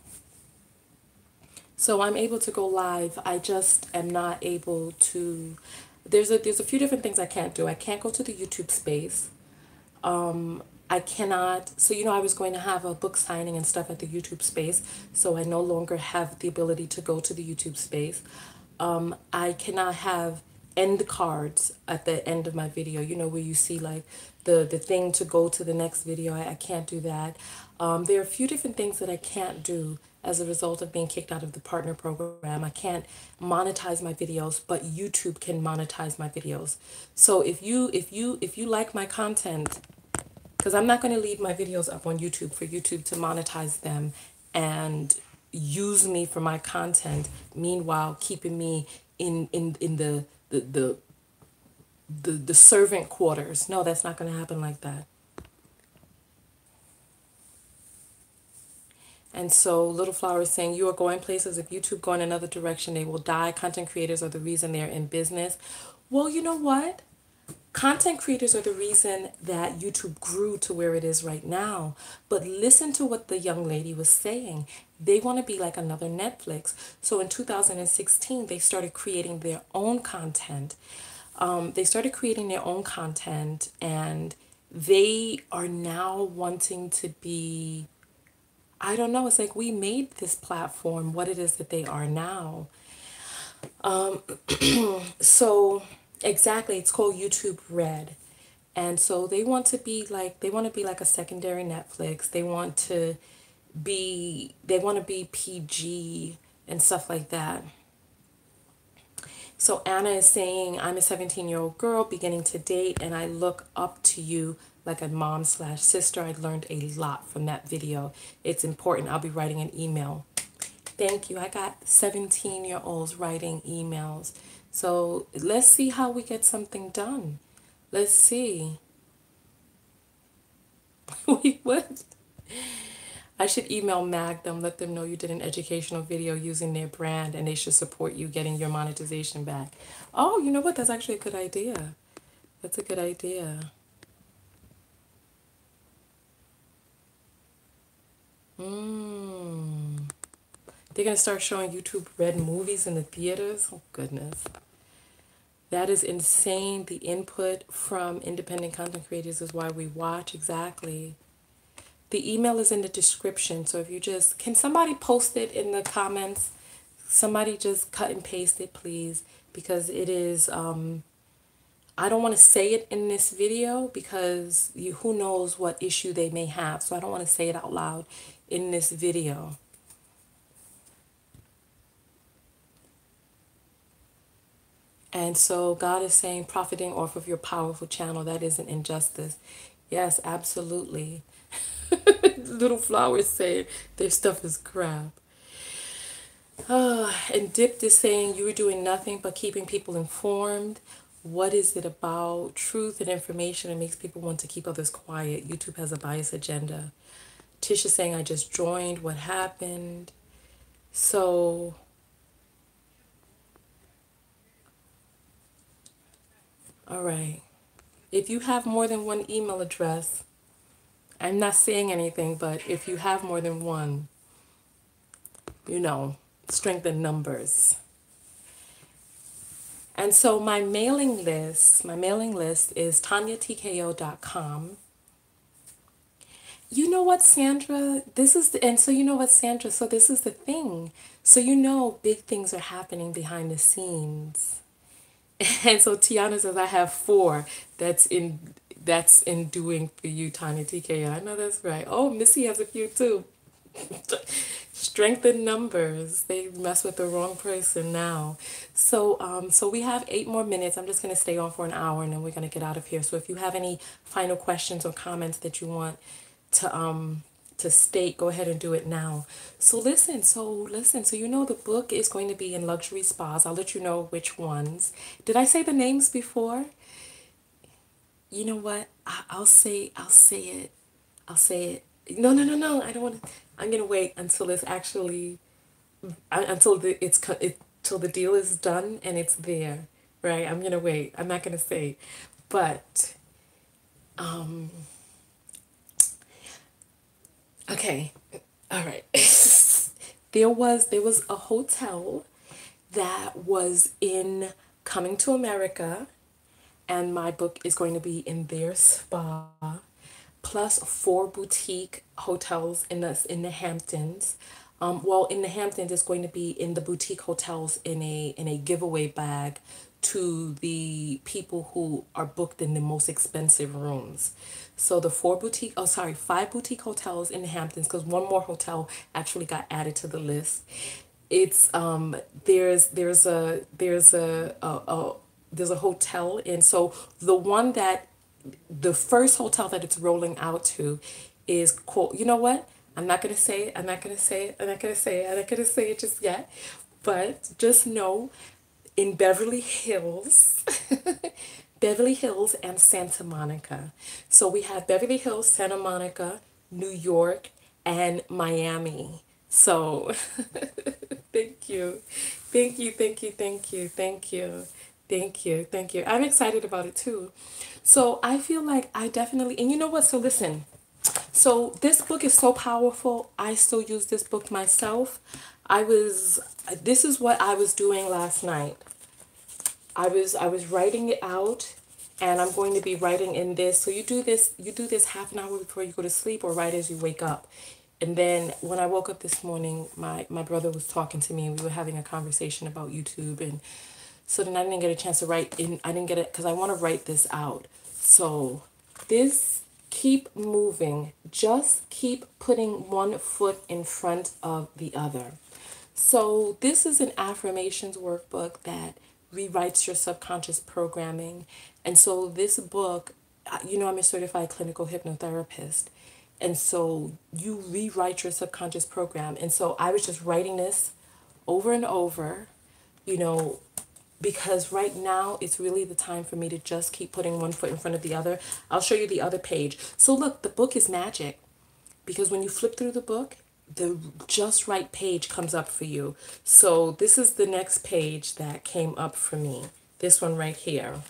So I'm able to go live. I just am not able to. There's a few different things I can't do. I can't go to the YouTube space. I cannot. So I was going to have a book signing and stuff at the YouTube space. So I no longer have the ability to go to the YouTube space. I cannot have end cards at the end of my video, you know, where you see like the thing to go to the next video. I can't do that. There are a few different things that I can't do as a result of being kicked out of the partner program. I can't monetize my videos, but YouTube can monetize my videos. So if you like my content, because I'm not going to leave my videos up on YouTube for YouTube to monetize them and use me for my content, meanwhile keeping me in the servant quarters. No, that's not going to happen like that. And so Little Flower is saying, you are going places. If YouTube go in another direction, they will die. Content creators are the reason they're in business. Well, you know what? Content creators are the reason that YouTube grew to where it is right now. But listen to what the young lady was saying. They want to be like another Netflix. So in 2016, they started creating their own content. And they are now wanting to be, I don't know, it's like we made this platform what it is that they are now. So exactly, it's called YouTube Red. And so they want to be like a secondary Netflix. They want to be PG and stuff like that. So Anna is saying, I'm a 17-year-old girl beginning to date, and I look up to you like a mom slash sister. I learned a lot from that video. It's important. I'll be writing an email. Thank you. I got 17-year-olds writing emails. So let's see how we get something done. Let's see. Wait, what? I should email Mag them, let them know you did an educational video using their brand and they should support you getting your monetization back. Oh, you know what? That's actually a good idea. That's a good idea. They're going to start showing YouTube Red movies in the theaters? Oh, goodness. That is insane. The input from independent content creators is why we watch. Exactly. The email is in the description. So if you just, can somebody post it in the comments? Somebody just cut and paste it, please. Because it is, I don't want to say it in this video because who knows what issue they may have. So I don't want to say it out loud in this video. And so God is saying, profiting off of your powerful channel, that is an injustice. Yes, absolutely. Little Flowers saying their stuff is crap. And Dipped is saying, you were doing nothing but keeping people informed. What is it about truth and information that makes people want to keep others quiet? YouTube has a bias agenda. Tish is saying, I just joined. What happened? So, all right. If you have more than one email address, I'm not saying anything, but if you have more than one, you know, strengthen numbers. And so my mailing list is TonyaTko.com. You know what, Sandra? So this is the thing. So you know big things are happening behind the scenes. And so Tiana says, I have 4. That's in doing for you, Tonya Tko. I know that's right. Oh, Missy has a few too. Strength in numbers. They mess with the wrong person now. So we have 8 more minutes. I'm just going to stay on for an hour and then we're going to get out of here. So if you have any final questions or comments that you want to state, go ahead and do it now. So listen, you know the book is going to be in luxury spas. I'll let you know which ones. Did I say the names before? You know what? I'll say it. No, I don't want to. I'm gonna wait until it's actually till the deal is done and it's there, right? I'm gonna wait. I'm not gonna say, but okay, all right. there was a hotel that was in Coming to America, and my book is going to be in their spa, plus 4 boutique hotels in the Hamptons. Well, in the Hamptons, it's going to be in the boutique hotels in a giveaway bag to the people who are booked in the most expensive rooms. So the five boutique hotels in the Hamptons, because one more hotel actually got added to the list. It's there's a hotel, and so the first hotel that it's rolling out to is called, you know what? I'm not gonna say it, I'm not gonna say it, I'm not gonna say it, I'm not gonna say it just yet. But just know in Beverly Hills, Beverly Hills and Santa Monica. So we have Beverly Hills, Santa Monica, New York, and Miami. So thank you. Thank you, thank you, thank you, thank you. Thank you, thank you. I'm excited about it too. So I feel like I definitely, and you know what? So listen, so this book is so powerful. I still use this book myself. This is what I was doing last night. I was writing it out, and I'm going to be writing in this. So you do this half an hour before you go to sleep or right as you wake up. And then when I woke up this morning, my brother was talking to me, and we were having a conversation about YouTube. And so then I didn't get a chance to write in. I didn't get it because I want to write this out. So this, keep moving. Just keep putting one foot in front of the other. So this is an affirmations workbook that rewrites your subconscious programming. And so this book, I'm a certified clinical hypnotherapist. And so you rewrite your subconscious program. And so I was just writing this over and over, you know, because right now it's really the time for me to just keep putting one foot in front of the other. I'll show you the other page. So look, the book is magic, because when you flip through the book, the just right page comes up for you. So this is the next page that came up for me. This one right here.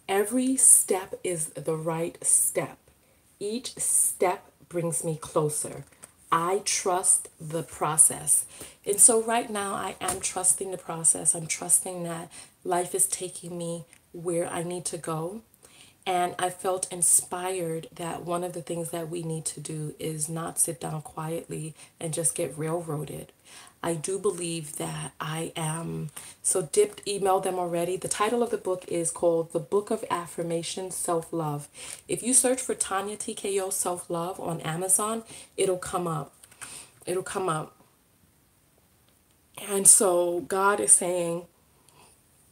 Every step is the right step. Each step brings me closer. I trust the process. And so right now I am trusting the process. I'm trusting that life is taking me where I need to go. And I felt inspired that one of the things that we need to do is not sit down quietly and just get railroaded. I do believe that I am. So Dipped emailed them already. The title of the book is called The Book of Affirmation Self-Love. If you search for Tonya Tko Self-Love on Amazon, it'll come up. It'll come up. And so God is saying,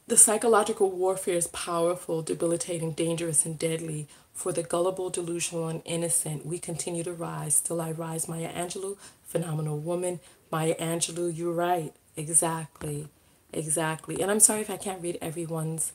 the psychological warfare is powerful, debilitating, dangerous, and deadly. For the gullible, delusional, and innocent, we continue to rise. Still I rise. Maya Angelou, phenomenal woman. Maya Angelou, you're right. Exactly. Exactly. And I'm sorry if I can't read everyone's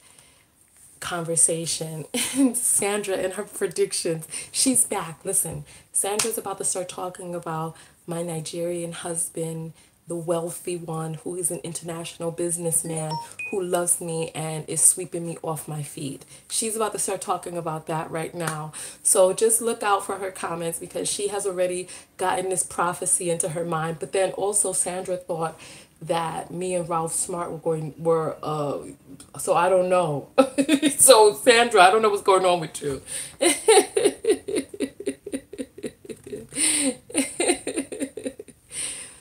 conversation. And Sandra and her predictions. She's back. Listen, Sandra's about to start talking about my Nigerian husband, the wealthy one who is an international businessman who loves me and is sweeping me off my feet. She's about to start talking about that right now. So just look out for her comments, because she has already gotten this prophecy into her mind. But then also Sandra thought that me and Ralph Smart were so I don't know. So Sandra, I don't know what's going on with you.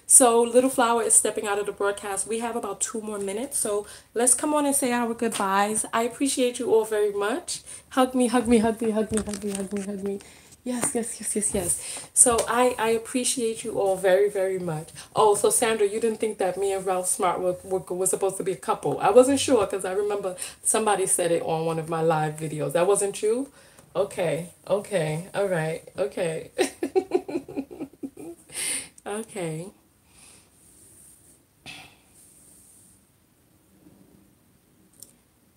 So Little Flower is stepping out of the broadcast. We have about 2 more minutes. So let's come on and say our goodbyes. I appreciate you all very much. Hug me, hug me, hug me, hug me, hug me, hug me, hug me. Yes, yes, yes, yes, yes. So I appreciate you all very, very much. Oh, so Sandra, you didn't think that me and Ralph Smart were supposed to be a couple. I wasn't sure, because I remember somebody said it on one of my live videos. That wasn't you? Okay, okay, all right, okay. Okay.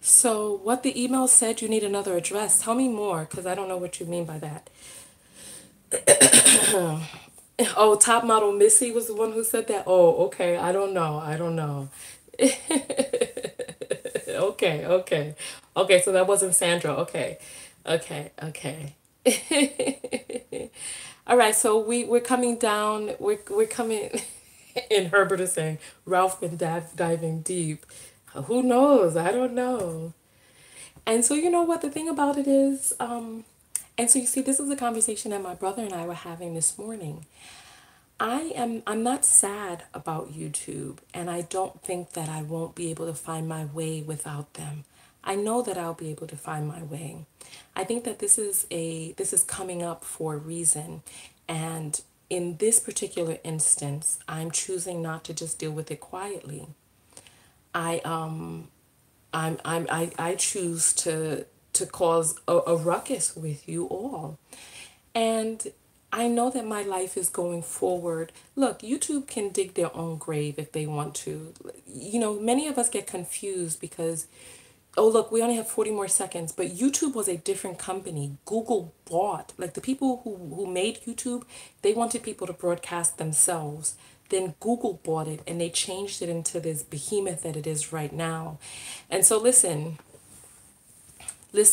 So what the email said, you need another address. Tell me more, because I don't know what you mean by that. Oh, top model Missy was the one who said that. Oh, okay. I don't know. I don't know. Okay, okay. Okay, so that wasn't Sandra. Okay. Okay, okay. All right, so we're coming down. We're coming and Herbert is saying Ralph been diving deep. Who knows? I don't know. And so you know what the thing about it is, and so you see, this is a conversation that my brother and I were having this morning. I'm not sad about YouTube, and I don't think that I won't be able to find my way without them. I know that I'll be able to find my way. I think that this is coming up for a reason, and in this particular instance, I'm choosing not to just deal with it quietly. I I choose to cause a ruckus with you all. And I know that my life is going forward. Look, YouTube can dig their own grave if they want to. You know, many of us get confused because, oh, look, we only have 40 more seconds. But YouTube was a different company. Google bought, like the people who made YouTube, they wanted people to broadcast themselves. Then Google bought it and they changed it into this behemoth that it is right now. And so listen, let's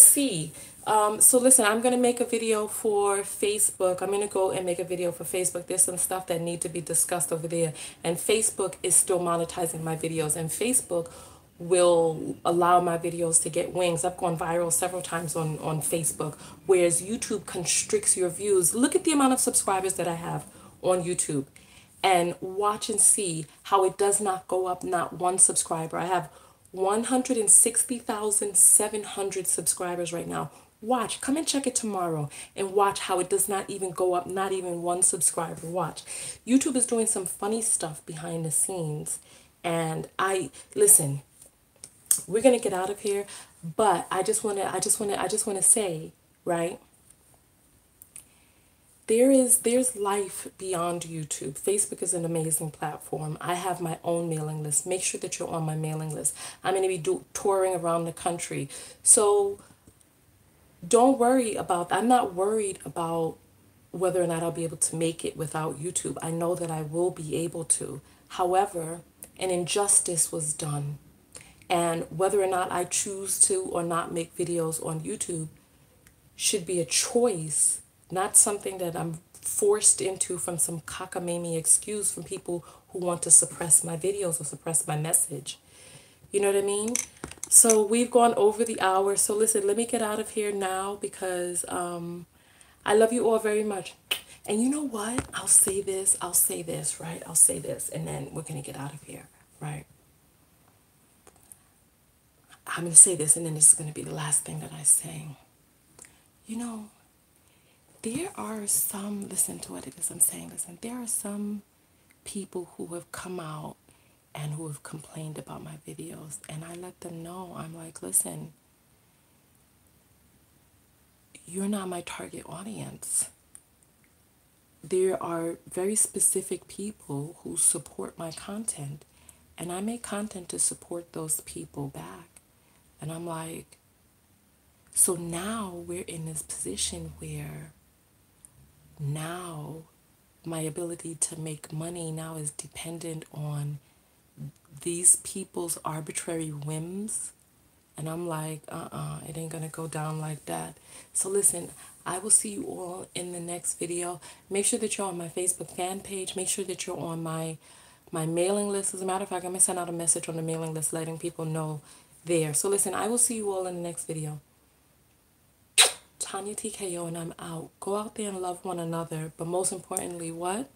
see. So listen, I'm going to make a video for Facebook. I'm going to go and make a video for Facebook. There's some stuff that need to be discussed over there. And Facebook is still monetizing my videos. And Facebook will allow my videos to get wings. I've gone viral several times on Facebook. Whereas YouTube constricts your views. Look at the amount of subscribers that I have on YouTube. And watch and see how it does not go up, not one subscriber. I have 160,700 subscribers right now. Watch, come and check it tomorrow and watch how it does not even go up, not even one subscriber. Watch. YouTube is doing some funny stuff behind the scenes. And listen, we're going to get out of here, but I just want to say, right? There's life beyond YouTube. Facebook is an amazing platform. I have my own mailing list. Make sure that you're on my mailing list. I'm going to be touring around the country. So don't worry about, I'm not worried about whether or not I'll be able to make it without YouTube. I know that I will be able to. However, an injustice was done. And whether or not I choose to or not make videos on YouTube should be a choice, not something that I'm forced into from some cockamamie excuse from people who want to suppress my videos or suppress my message. You know what I mean? So we've gone over the hour. So listen, let me get out of here now because I love you all very much. And you know what? I'll say this, right? I'll say this, and then we're going to get out of here, right? I'm going to say this, and then this is going to be the last thing that I say. You know, there are some, listen to what it is I'm saying, listen, there are some people who have come out and who have complained about my videos, and I let them know, I'm like, listen, you're not my target audience. There are very specific people who support my content, and I make content to support those people back. And I'm like, so now we're in this position where now my ability to make money now is dependent on these people's arbitrary whims. And I'm like, it ain't gonna go down like that. So listen, I will see you all in the next video. Make sure that you're on my Facebook fan page. Make sure that you're on my mailing list. As a matter of fact, I'm gonna send out a message on the mailing list letting people know there. So listen, I will see you all in the next video. Tonya Tko, and I'm out. Go out there and love one another. But most importantly, what?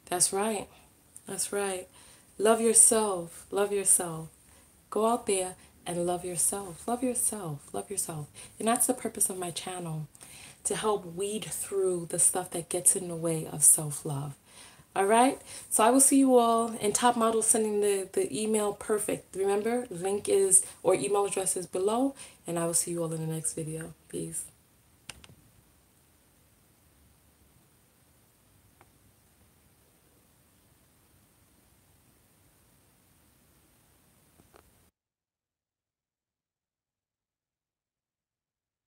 That's right. That's right. Love yourself. Love yourself. Go out there and love yourself. Love yourself. Love yourself. And that's the purpose of my channel, to help weed through the stuff that gets in the way of self-love. All right? So I will see you all. And Top Model sending the email. Perfect. Remember, link is, or email address is below. And I will see you all in the next video. Peace.